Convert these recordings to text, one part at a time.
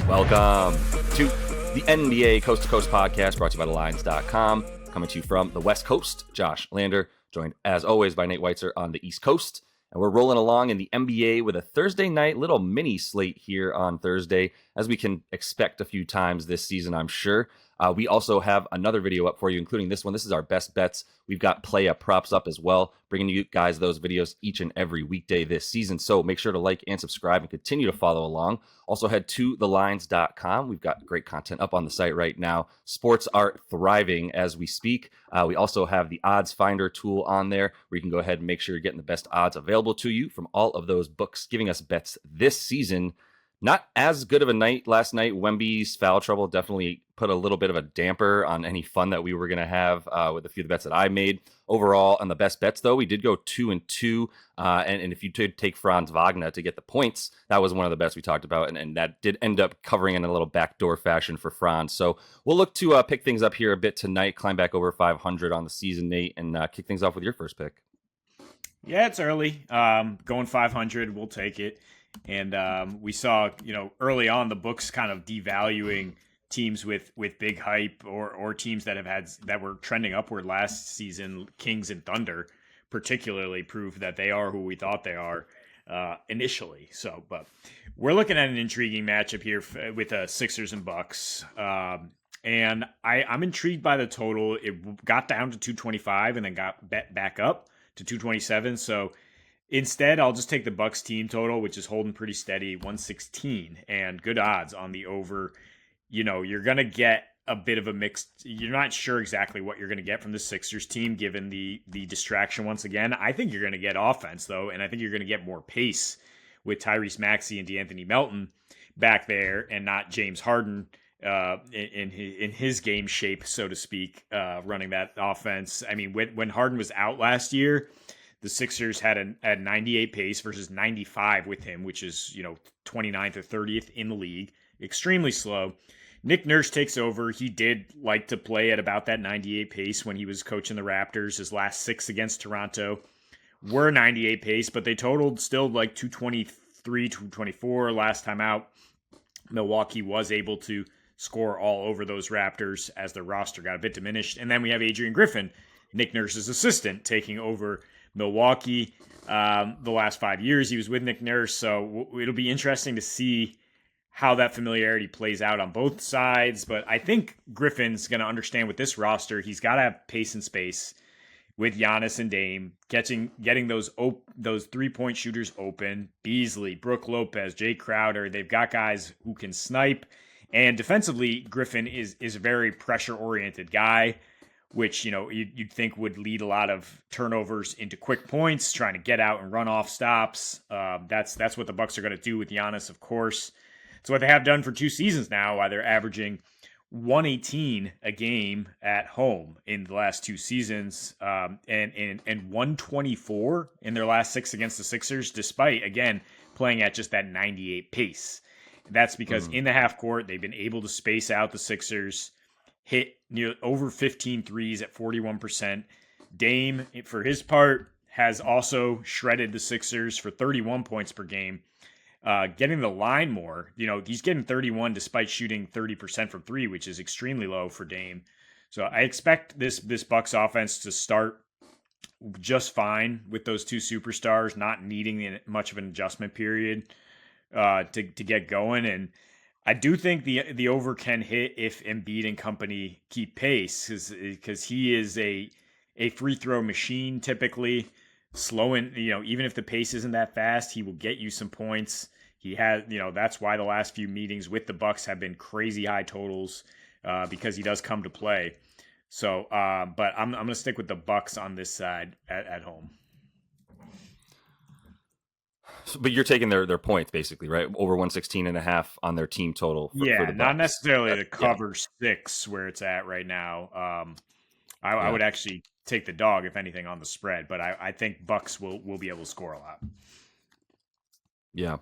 Welcome to the NBA Coast to Coast podcast brought to you by thelines.com. Coming to you from the West Coast, Josh Lander, joined as always by Nate Weitzer on the East Coast. And we're rolling along in the NBA with a Thursday night little mini slate here on Thursday, as we can expect a few times this season, I'm sure. We also have another video up for you, including this one. This is our best bets. We've got play props up as well, bringing you guys those videos each and every weekday this season. So make sure to like and subscribe and continue to follow along. Also head to thelines.com. We've got great content up on the site right now. Sports are thriving as we speak. We also have the odds finder tool on there where you can go ahead and make sure you're getting the best odds available to you from all of those books giving us bets this season. Not as good of a night last night. Wemby's foul trouble definitely put a little bit of a damper on any fun that we were going to have with a few of the bets that I made. Overall, on the best bets, though, we did go 2-2. And if you did take Franz Wagner to get the points, that was one of the bets we talked about. And that did end up covering in a little backdoor fashion for Franz. So we'll look to pick things up here a bit tonight, climb back over 500 on the season, Nate, and kick things off with your first pick. Yeah, it's early. Going 500, we'll take it. And we saw, early on the books kind of devaluing teams with big hype or teams that were trending upward last season. Kings and Thunder particularly proved that they are who we thought they are initially. So, but we're looking at an intriguing matchup here with Sixers and Bucks. And I'm intrigued by the total. It got down to 225 and then got back up to 227. So instead, I'll just take the Bucks team total, which is holding pretty steady, 116, and good odds on the over. You're going to get a bit of a mixed. You're not sure exactly what you're going to get from the Sixers team, given the distraction once again. I think you're going to get offense, though, and I think you're going to get more pace with Tyrese Maxey and DeAnthony Melton back there, and not James Harden in his game shape, so to speak, running that offense. I mean, when Harden was out last year, the Sixers had a 98 pace versus 95 with him, which is, 29th or 30th in the league. Extremely slow. Nick Nurse takes over. He did like to play at about that 98 pace when he was coaching the Raptors. His last 6 against Toronto were 98 pace, but they totaled still like 223, 224 last time out. Milwaukee was able to score all over those Raptors as their roster got a bit diminished. And then we have Adrian Griffin, Nick Nurse's assistant, taking over Milwaukee. The last 5 years he was with Nick Nurse, so it'll be interesting to see how that familiarity plays out on both sides. But I think Griffin's going to understand with this roster, he's got to have pace and space with Giannis and Dame, getting those 3-point shooters open. Beasley, Brook Lopez, Jay Crowder, they've got guys who can snipe. And defensively, Griffin is a very pressure-oriented guy, which, you'd think would lead a lot of turnovers into quick points, trying to get out and run off stops. That's what the Bucks are going to do with Giannis, of course. It's what they have done for 2 seasons now, while they're averaging 118 a game at home in the last 2 seasons, and 124 in their last 6 against the Sixers, despite, again, playing at just that 98 pace. That's because in the half court, they've been able to space out the Sixers, hit near over 15 threes at 41%. Dame, for his part, has also shredded the Sixers for 31 points per game, getting the line more. He's getting 31 despite shooting 30% from 3, which is extremely low for Dame. So I expect this Bucks offense to start just fine with those 2 superstars, not needing much of an adjustment period to get going. And I do think the over can hit if Embiid and company keep pace, because he is a free throw machine typically. Slowing, even if the pace isn't that fast, he will get you some points. He has, that's why the last few meetings with the Bucks have been crazy high totals, because he does come to play. So, but I'm going to stick with the Bucks on this side at home. But you're taking their points basically, right? Over 116.5 on their team total. For the Bucks. Not necessarily the cover 6 where it's at right now. I would actually take the dog, if anything, on the spread, but I think Bucks will be able to score a lot. Yeah,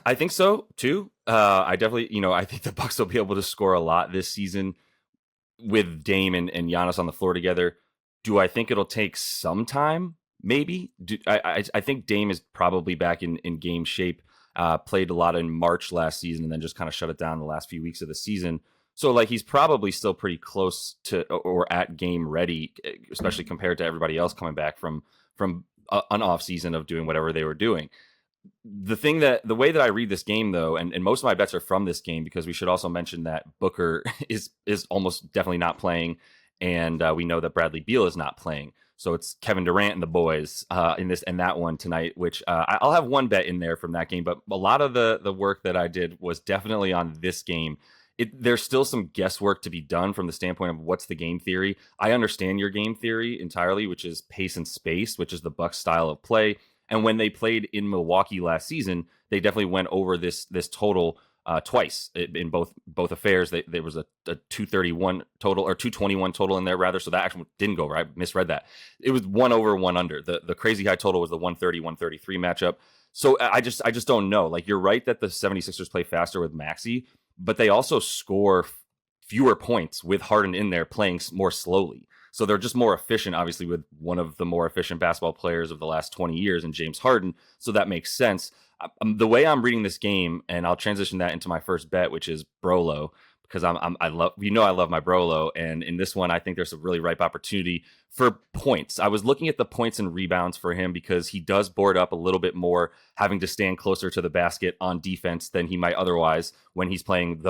I think so too. I definitely, I think the Bucks will be able to score a lot this season with Dame and Giannis on the floor together. Do I think it'll take some time? Maybe. I think Dame is probably back in game shape played a lot in March last season and then just kind of shut it down the last few weeks of the season. So like he's probably still pretty close to or at game ready, especially compared to everybody else coming back from an off season of doing whatever they were doing. The way that I read this game though, and most of my bets are from this game, because we should also mention that Booker is almost definitely not playing, and we know that Bradley Beal is not playing. So it's Kevin Durant and the boys in this and that one tonight, which I'll have one bet in there from that game. But a lot of the work that I did was definitely on this game. There's still some guesswork to be done from the standpoint of what's the game theory. I understand your game theory entirely, which is pace and space, which is the Bucks style of play. And when they played in Milwaukee last season, they definitely went over this total twice in both affairs. There was a 231 total or 221 total in there rather. So that actually didn't go right. I misread that. It was 1 over 1 under. The crazy high total was the 130-133 matchup. So I just don't know. Like, you're right that the 76ers play faster with Maxey, but they also score fewer points with Harden in there playing more slowly. So they're just more efficient, obviously, with one of the more efficient basketball players of the last 20 years in James Harden. So that makes sense. The way I'm reading this game, and I'll transition that into my first bet, which is Brolo, because I love my Brolo, and in this one I think there's a really ripe opportunity for points. I was looking at the points and rebounds for him because he does board up a little bit more, having to stand closer to the basket on defense than he might otherwise when he's playing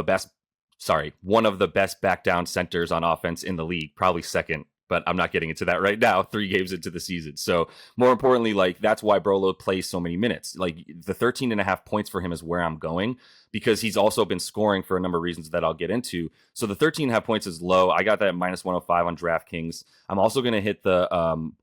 one of the best back down centers on offense in the league, probably second, but I'm not getting into that right now, 3 games into the season. So more importantly, like, that's why Brolo plays so many minutes. Like, the 13.5 points for him is where I'm going, because he's also been scoring for a number of reasons that I'll get into. So the 13.5 points is low. I got that at minus 105 on DraftKings. I'm also going to hit the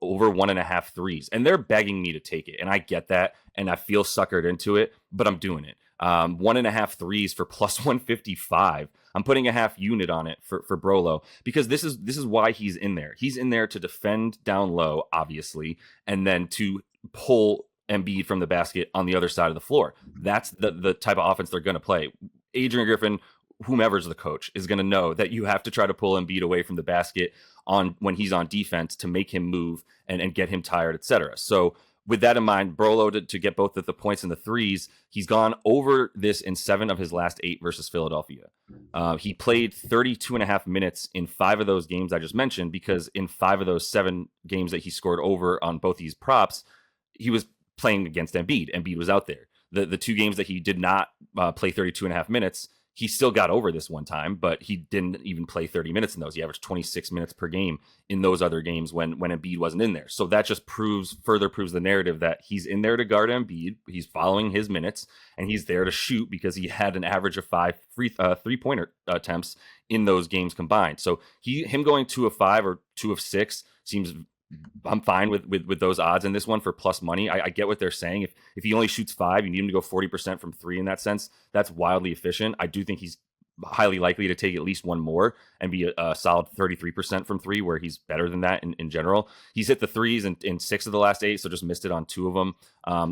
over 1.5 threes, and they're begging me to take it. And I get that, and I feel suckered into it, but I'm doing it. 1.5 threes for plus 155. I'm putting a half unit on it for Brolo, because this is why he's in there. He's in there to defend down low, obviously, and then to pull Embiid from the basket on the other side of the floor. That's the type of offense they're going to play. Adrian Griffin, whomever's the coach, is going to know that you have to try to pull Embiid away from the basket when he's on defense to make him move and get him tired, etc. So with that in mind, Brolo to get both of the points and the threes, he's gone over this in 7 of his last 8 versus Philadelphia. He played 32.5 minutes in 5 of those games I just mentioned, because in 5 of those 7 games that he scored over on both these props, he was playing against Embiid. Embiid was out there. The 2 games that he did not play 32.5 minutes, he still got over this one time, but he didn't even play 30 minutes in those. He averaged 26 minutes per game in those other games when Embiid wasn't in there. So that just further proves the narrative that he's in there to guard Embiid. He's following his minutes, and he's there to shoot because he had an average of 5 three-pointer attempts in those games combined. So him going 2 of 5 or 2 of 6 seems, I'm fine with those odds in this one for plus money. I get what they're saying. If he only shoots 5, you need him to go 40% from 3 in that sense. That's wildly efficient. I do think he's highly likely to take at least one more and be a solid 33% from 3, where he's better than that in general. He's hit the threes in 6 of the last 8, so just missed it on 2 of them.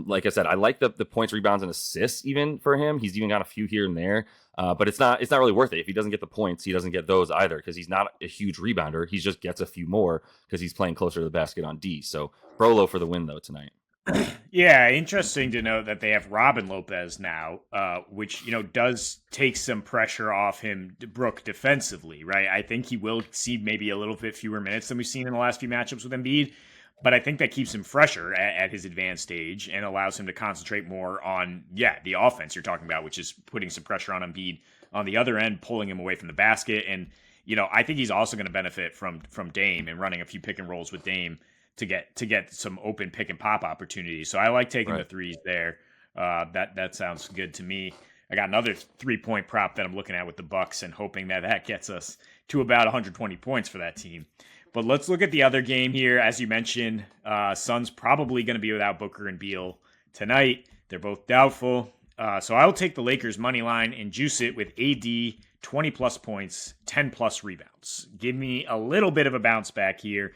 Like I said, I like the points, rebounds, and assists even for him. He's even got a few here and there. But it's not really worth it. If he doesn't get the points, he doesn't get those either, because he's not a huge rebounder. He just gets a few more because he's playing closer to the basket on D. So Brolo for the win, though, tonight. Yeah, interesting to note that they have Robin Lopez now, which, does take some pressure off him, Brook, defensively, right? I think he will see maybe a little bit fewer minutes than we've seen in the last few matchups with Embiid, but I think that keeps him fresher at his advanced stage and allows him to concentrate more on, the offense you're talking about, which is putting some pressure on Embiid on the other end, pulling him away from the basket. And, I think he's also going to benefit from Dame and running a few pick and rolls with Dame to get some open pick and pop opportunities. So I like taking the threes there. That sounds good to me. I got another 3-point prop that I'm looking at with the Bucks and hoping that gets us to about 120 points for that team. But let's look at the other game here. As you mentioned, Suns probably going to be without Booker and Beal tonight. They're both doubtful. So I'll take the Lakers money line and juice it with AD 20 plus points, 10 plus rebounds. Give me a little bit of a bounce back here.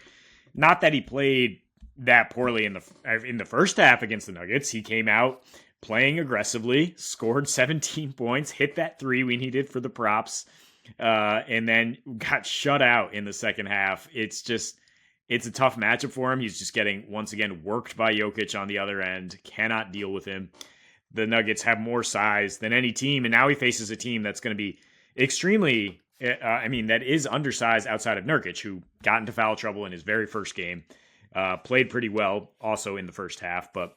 Not that he played that poorly in the first half against the Nuggets. He came out playing aggressively, scored 17 points, hit that 3 we needed for the props, and then got shut out in the second half. It's a tough matchup for him. He's just getting, once again, worked by Jokic on the other end. Cannot deal with him. the Nuggets have more size than any team, and now he faces a team that's going to be extremely. That is undersized outside of Nurkic, who got into foul trouble in his very first game. Played pretty well also in the first half, but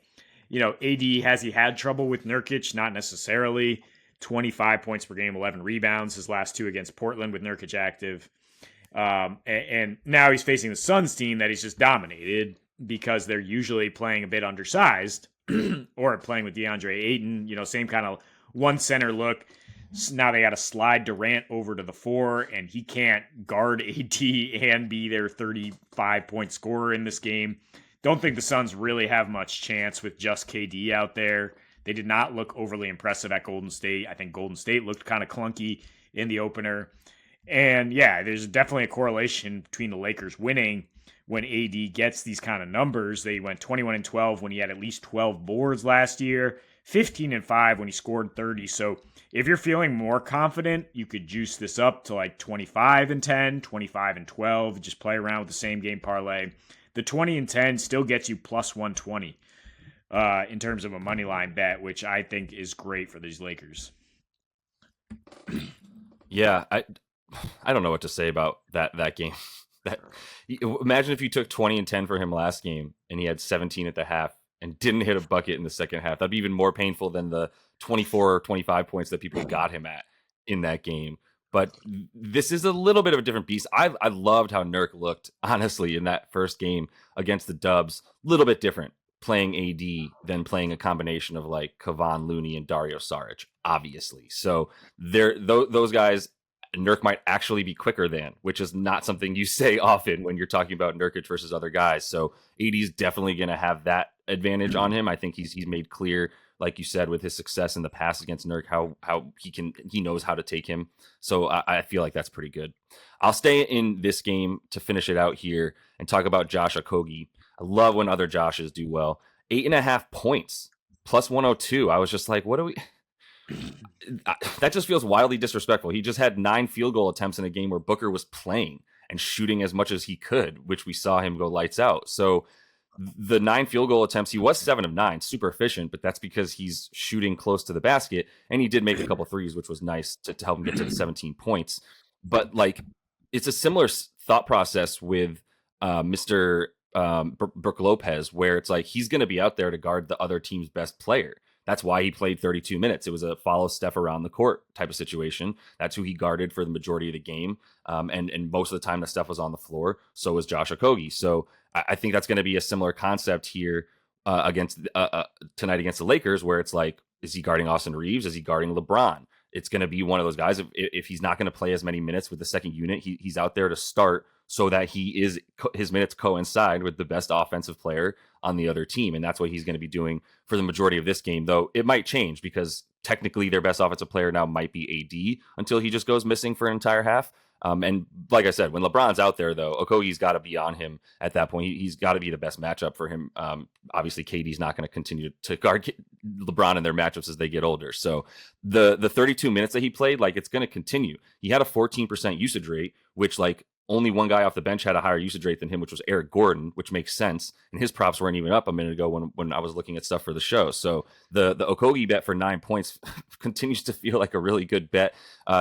AD, has he had trouble with Nurkic? Not necessarily. 25 points per game, 11 rebounds his last two against Portland with Nurkic active. And now he's facing the Suns team that he's just dominated because they're usually playing a bit undersized or playing with DeAndre Ayton, same kind of one center look. Now they got to slide Durant over to the 4, and he can't guard AD and be their 35-point scorer in this game. Don't think the Suns really have much chance with just KD out there. They did not look overly impressive at Golden State. I think Golden State looked kind of clunky in the opener. And yeah, there's definitely a correlation between the Lakers winning when AD gets these kind of numbers. They went 21-12 when he had at least 12 boards last year, 15-5 when he scored 30. So if you're feeling more confident, you could juice this up to like 25-10, 25-12, just play around with the same game parlay. The 20-10 still gets you plus 120 in terms of a money line bet, which I think is great for these Lakers. Yeah, I don't know what to say about that game. Imagine if you took 20-10 for him last game and he had 17 at the half and didn't hit a bucket in the second half. That'd be even more painful than the 24 or 25 points that people got him at in that game. But this is a little bit of a different beast. I loved how Nurk looked, honestly, in that first game against the Dubs. A little bit different playing AD than playing a combination of like Kevon Looney and Dario Saric, obviously. So those guys, Nurk might actually be quicker than, which is not something you say often when you're talking about Nurkic versus other guys. So AD is definitely going to have that advantage on him. I think he's made clear, like you said, with his success in the past against Nurk, how he knows how to take him. So I feel like that's pretty good. I'll stay in this game to finish it out here and talk about Josh Okogie. I love when other Joshes do well. 8.5 points, plus 102. I was just like, what do we... That just feels wildly disrespectful. He just had 9 field goal attempts in a game where Booker was playing and shooting as much as he could, which we saw him go lights out. So the 9 field goal attempts, he was 7 of 9, super efficient, but that's because he's shooting close to the basket. And he did make a couple threes, which was nice to help him get to the 17 points. But like, it's a similar thought process with Mr. Brook Lopez, where it's like he's going to be out there to guard the other team's best player. That's why he played 32 minutes. It was a follow Steph around the court type of situation. That's who he guarded for the majority of the game. And most of the time that Steph was on the floor, so was Josh Okogie. So I think that's going to be a similar concept here against tonight against the Lakers, where it's like, is he guarding Austin Reeves? Is he guarding LeBron? It's going to be one of those guys. If he's not going to play as many minutes with the second unit, he's out there to start so that his minutes coincide with the best offensive player on the other team. And that's what he's going to be doing for the majority of this game, though it might change because technically their best offensive player now might be AD until he just goes missing for an entire half. And like I said, when LeBron's out there, though, Okogie's got to be on him at that point. He's got to be the best matchup for him. Obviously, KD's not going to continue to guard LeBron in their matchups as they get older. So the 32 minutes that he played, like, it's going to continue. He had a 14% usage rate, which, like, only one guy off the bench had a higher usage rate than him, which was Eric Gordon, which makes sense. And his props weren't even up a minute ago when I was looking at stuff for the show. So the Okogie bet for 9 points continues to feel like a really good bet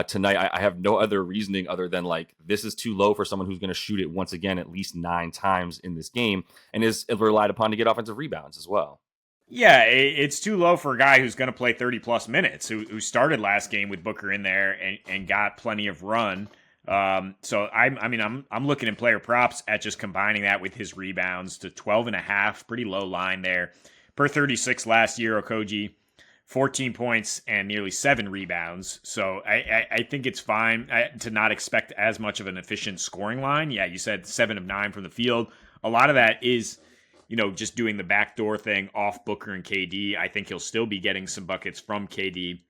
tonight. I have no other reasoning other than like, this is too low for someone who's going to shoot it once again at least 9 times in this game and is relied upon to get offensive rebounds as well. Yeah, it's too low for a guy who's going to play 30 plus minutes, who started last game with Booker in there and got plenty of run. So I'm looking in player props at just combining that with his rebounds to 12.5, pretty low line there. Per 36 last year, Okogie, 14 points and nearly 7 rebounds. So I think it's fine to not expect as much of an efficient scoring line. Yeah, you said 7 of 9 from the field. A lot of that is, just doing the backdoor thing off Booker and KD. I think he'll still be getting some buckets from KD,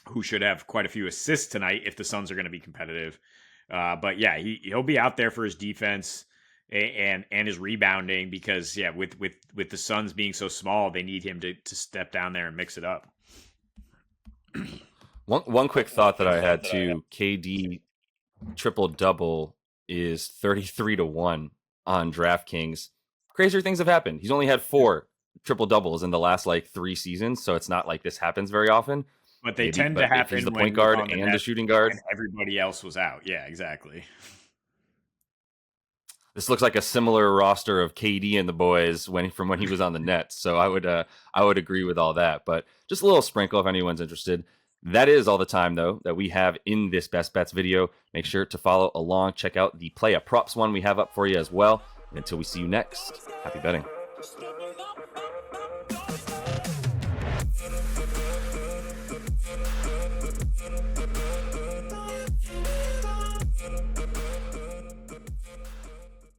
who should have quite a few assists tonight if the Suns are going to be competitive. But yeah, he'll be out there for his defense and his rebounding because with the Suns being so small, they need him to step down there and mix it up. One quick thought that I had too: KD triple double is 33-1 on DraftKings. Crazier things have happened. He's only had 4 triple doubles in the last like 3 seasons, so it's not like this happens very often. But they Maybe, tend to but if he's happen the when point he was guard on the and the Nets shooting guard, and everybody else was out. Yeah, exactly. this looks like a similar roster of KD and the boys from when he was on the Nets. So I would agree with all that. But just a little sprinkle if anyone's interested. That is all the time though that we have in this best bets video. Make sure to follow along. Check out the play a props one we have up for you as well. And until we see you next, happy betting.